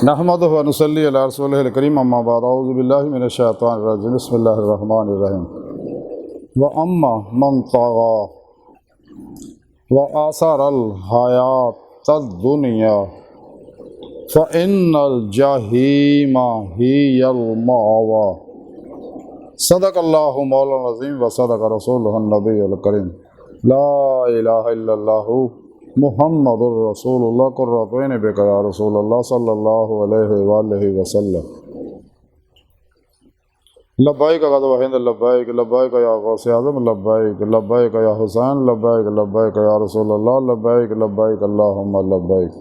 नहमदुहु व नुसल्ली अला रसूलिहिल करीम अम्मा बाद औज़ु बिल्लाहि मिनश शैतानिर रजीम बिस्मिल्लाहिर रहमानिर रहीम व अम्मा मन तग़ा व आसरल हयातद दुनिया फ़इन्नल जहीमा हियल मअवा सदक़ल्लाहु मौलाना अज़ीम व सदक़ रसूलुहुन नबियुल करीम ला इलाहा इल्लल्लाहु मुहम्मदुर रसूलुल्लाह कुर्रतुन बिका या रसूलल्लाह सल्लल्लाहु अलैहि वालैहि वसल्लम लब्बैक क़द वहिंद लब्बैक लब्बैक या गौसे आज़म लब्बैक लब्बैक या हुसैन लब्बैक लब्बैक या रसूलल्लाह लब्बैक लब्बैक अल्लाहुम्मा लब्बैक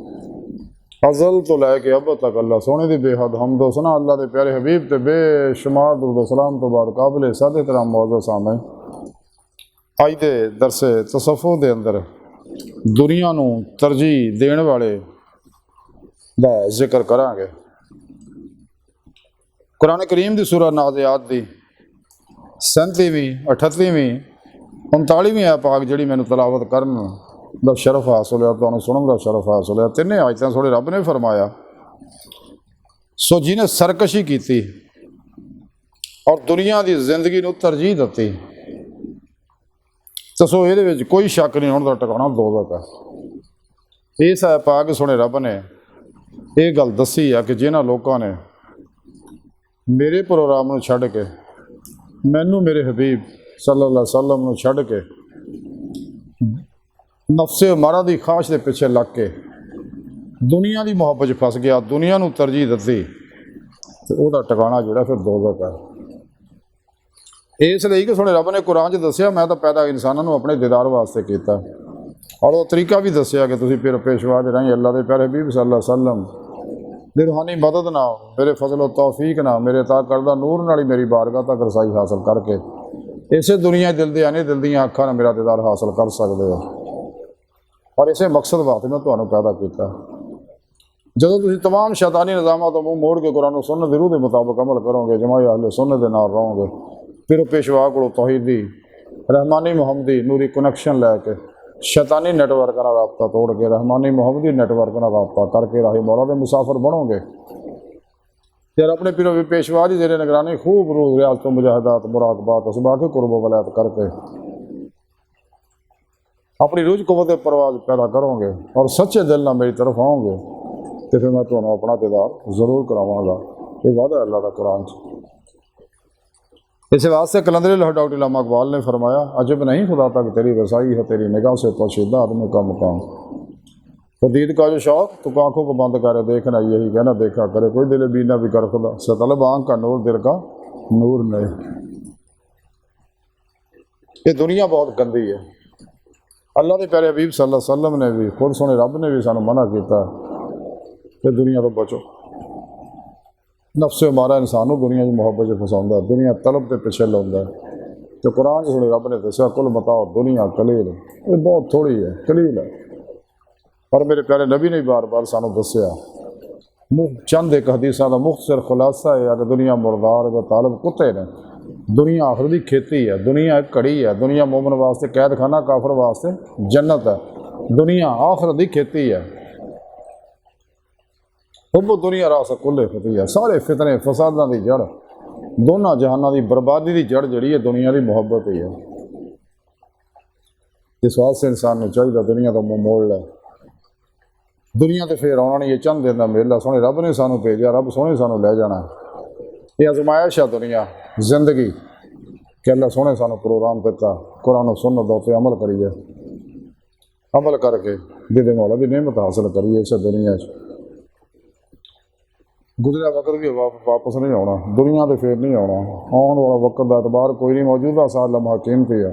अज़ल तो लैके अब तक अल्लाह सोने दी बेहद हमदो सना अल्लाह दे प्यारे हबीब ते बेशुमार दुरूद सलाम तो बाद काबिल सादे तरह मौजूद सामने अज दे दरसे तसव्वुफ़ दे अंदर दुनिया नूं तरजीह देण वाले दा जिक्र करांगे। कुरान करीम दी सूरह नाज़ियात दी 37वीं 38वीं 39वीं आयत पाक जिहड़ी मैनूं तलावत करन दा शरफ हासिल होया, तुहानूं सुणन दा शरफ हासिल होया। तिन्ने आयतां थोड़े रब ने फरमाया सो जिन्हें सरकशी की और दुनिया की जिंदगी नूं तरजीह दी तो सो ये कोई शक नहीं होने का ठिकाना दोज़ख है। इस आयत पाक सुने रब ने यह गल दसी है कि जिन्हां लोगों ने मेरे प्रोग्राम नूं छड्ड के मैनू मेरे हबीब सल्लल्लाहु अलैहि वसल्लम नूं छड्ड के नफ्से मारा दी ख्वाहिश के पिछे लग के दुनिया की मुहब्बत फस गया, दुनिया नूं तरजीह दी तो वह ठिकाना जोड़ा फिर दोज़ख है। इसलिए कि सुने रब ने कुरान च दसिया मैं तो पैदा इंसानों अपने दीदार वास्ते किया और वह तरीका भी दसिया कि तुसीं फिर पेशवा दे रही अल्लाह के प्यारे हबीब सल्लल्लाहु अलैहि वसल्लम दी रूहानी मदद ना मेरे फजल व तौफीक ना मेरे अता करदा नूर नाल ही मेरी बारगाह तक रसाई हासिल करके इसे दुनिया दिल दे आने दिल दियां अखां नाल मेरा दीदार हासिल कर सकते हो और इसे मकसद वास्ते मैं तुहानूं पैदा किया। जदों तुसीं तमाम शैतानी निज़ामां तो मूँह मोड़ के कुरान सुन्नत दी रूह के मुताबिक अमल करोगे, जमाए अहले सुन्नत दे नाल रहोगे, फिर पेशवा को तौहीदी रहमानी मुहम्मदी नूरी कनैक्शन लैके शैतानी नैटवर्क का रबता तोड़ के रहमानी मुहम्मदी नैटवर्क का रबता करके राही मौला के मुसाफिर बनोगे। फिर अपने पिरो पेशवा की जेरे निगरानी खूब रूह रियाज तो मुजाहिदात मुराकबात असबाके कुर्ब वलायत करके अपनी रूज कुव्वत परवाज पैदा करोगे और सच्चे दिल ना मेरी तरफ आओगे तो फिर मैं तुम्हें अपना दीदार जरूर करावांगा। ये वादा अल्लाह का कुरान इस वास्ते कलंदरी लाहौर डॉक्टर इलामा इकबाल ने फरमाया अजब नहीं खुदा तक तेरी रसाई है तेरी निगाह से पोशीदा आदमी का मुकाम फदीद का जो शौक तो आँखों को बंद करे देखना यही कहना देखा करे कोई दिल बीना भी कर खुदा सतलब आँख का नूर दिल का नूर नहीं। ये दुनिया बहुत गंदी है। अल्लाह के प्यारे हबीब सल्लल्लाहु अलैहि वसल्लम ने भी खुद सोने रब ने भी सानू मना किया कि दुनिया तो बचो। नफ्से मारा इंसान दुनिया की मुहब्बत से फसाता दुनिया तलब के पिछे लाता है तो कुरान सुने रब ने दसिया कुल बताओ दुनिया कलील ये बहुत थोड़ी है कलील है। और मेरे प्यारे नबी ने बार बार सानू दसिया चंद एक हदीसा का मुख्तसर खुलासा है कि दुनिया मुर्दार व तालब कुत्ते ने दुनिया आखिर की खेती है, दुनिया एक घड़ी है, दुनिया मोमन वास्ते कैद खाना काफर वास्ते जन्नत है, दुनिया आखिर की खेती है। वो दुनिया रास कुल्ले फती है सारे फितने फसादा की जड़ दोनों जहाना की बर्बादी की जड़ जड़ी है दुनिया की मुहब्बत ही है। इस वास्ते इंसान को चाहिए दुनिया का मुँह मोड़ लै दुनिया तो फिर आना नहीं। ये चंद दिन का मेला सोने रब ने सानू भेजा रब सोने सानू लै जाना ये आजमाइश है दुनिया जिंदगी कि अल्लाह सोने सानू प्रोग्राम दिता कुरान सुन्नत दे अमल करिए अमल करके दीदे मौला की नेमत हासिल करिए इस दुनिया गुजरा वक्त भी वापस नहीं आना दुनिया तो फिर नहीं आना आने वाला वक्त का एतबार कोई नहीं मौजूदा साल लम्हा कीमती है।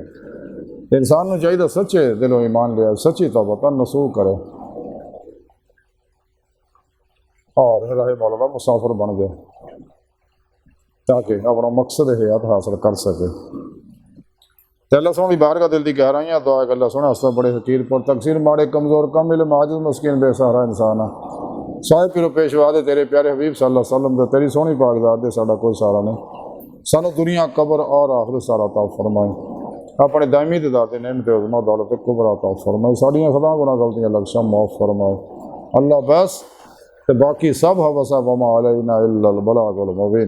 इंसान को चाहिए सच्चे दिलों ईमान लिया सच्ची तौबा नसूह करे और राहे मौला का मुसाफिर बन गया ताकि अपना मकसद हयात हासिल कर सके। अल्लाह सोनी बाहर का दिल की गहराइयाँ दुआ अल्लाह सोने हस्ता बड़े हकीर पर तकसीर माड़े कमज़ोर कम इल्म आजिज़ मस्कीन बेसहारा इंसान है साहिब पिरो पेशवा दे तेरे प्यारे हबीब सल्लल्लाहु अलैहि वसल्लम दे तेरी सोहनी पाकज़ात दे साडा कोई सहारा नहीं। सानू दुनिया कब्र और आखिरत सारा अता फरमाए अपने दायमी दीदार दे नेमत उज़्मा दौलत कुबरा अता फरमाए साड़ियाँ खता गुनाह गलतियाँ लक्ष्य माफ़ फरमाए। अल्लाह बस ते बाकी सब हवसा वमा अलैना इल्लल बलागुल मुबीन।